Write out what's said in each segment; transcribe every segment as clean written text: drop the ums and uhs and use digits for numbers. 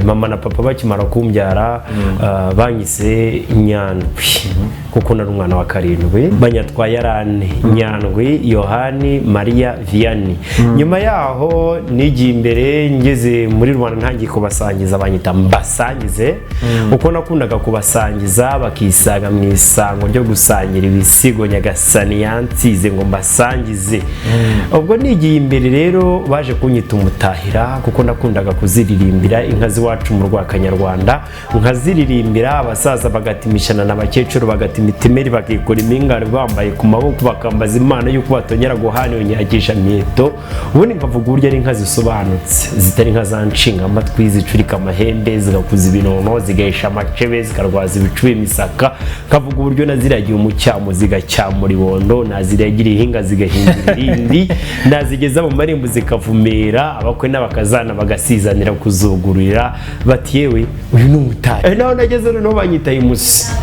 mama na papa bakimara kumbyara banyise Nyandwi kuko nari umwana wa karindwi banyatwaye arane Nyandwi Yohani Maria Vieanney nyuma yaho nigiye imbere ngeze muri Rwanda ntangiye kubasangiza banyita mbasangize uko nakundaga kubasangiza bakisaga mu isango ryo gusangira ibisigo Nyagasani yansize ngo mbasangize ubwo nigiye imbere rero baje kunyita umutahira kuko nakundaga kuziririmbira inka z'iwacu mu Rwakanyarwanda nkaziririmbira abasaza bagatimishana n'abakecuru bagatimittimeri bakikora impingaro bambaye ku maboko bakambaza Imana yuko batongera guhana yonyagisha myeto ubundi nkavuga uburyo ari inka zisobanutse zitari inka zanshinga amatwi zicurika amahembe zigakuza ibinono zigahisha amacebe zikarwaza ibicuba imisaka kavuga uburyo naziragiye umucyamo zigacyamura ibondo naziragira ihinga zigahingira irindi nazigeza mu marembo zikavumera abakwe n'abakazana bagasizanira kuzugurira bati yewe uyu ni umutari naho nageze no banyitaye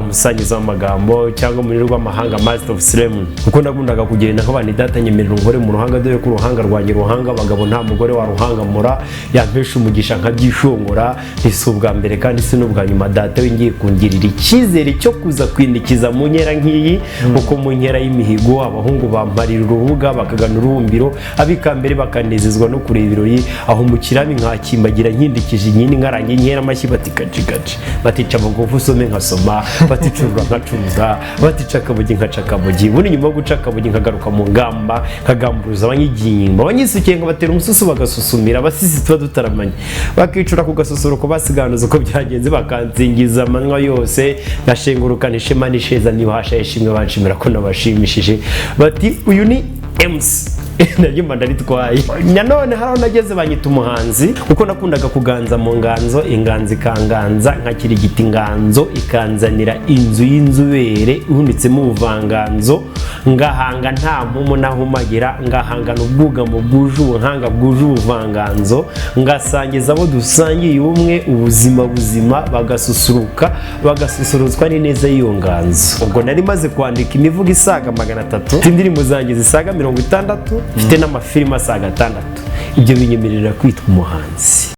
umusangiza w'amagambo cyangwa muri rw'amahanga master of ceremony kuko nakundaga kugenda nk'abandi datanyemerera nkore mu ruhanga dore ku ruhanga rwanjye ruhanga abagabo nta mugore wa ruhangamura yampesha umugisha nkabyishongora nisubwa mbere kandi si n'ubwa nyuma data we ngiye kungirira icyizere cyo kuza kwindikiza mu nkera nk'iyi uko mu nkera y'imihigo abahungu bamparira urubuga bakagana urubumbiro abikambere bakanezezwa no kureba ibirori aho mu kirami nkakimbagira nkindikije inyini nkarange nkera amashyi batikacigaci batica bugufu usome nkasoma baticurwa nkacuruza batica akabugi nkacakabugi ubundi nyuma yo guca akabugi nkagaruka mu ngamba nkagamburuza abanyigimba abanyisukiye ngo batera umususu bagasusumira abasisi tuba dutaramanye bakicura ku gasusuruko basiganuza uko byagenze bakanzingiza amanywa yose ngashengurukana ishema n'isheza nibahasha yishimwe banshimira ko nabashimishije bati uyu ni MC naryumva ndaritwaye nanone haraho nageze banyita umuhanzi kuko nakundaga kuganza mu nganzo inganzi kanganza nkakirigita inganzo ikanzanira inzu y'inzubere ihunitsemo ubuvanganzo ngahanga nta mpumu nahumagira ngahangana ubwugamo bwuje ubuhanga bwuje ubuvanganzo ngasangiza abo dusangiye ubumwe ubuzima bagasusuruka bagasusuruzwa n'ineza y'iyo nganzo ubwo nari maze kwandika imivugo isaga 300 indirimbo zanjye zisaga 60 mfite n'amafilime asaga 6 ibyo binyemerera kwitwa umuhanzi.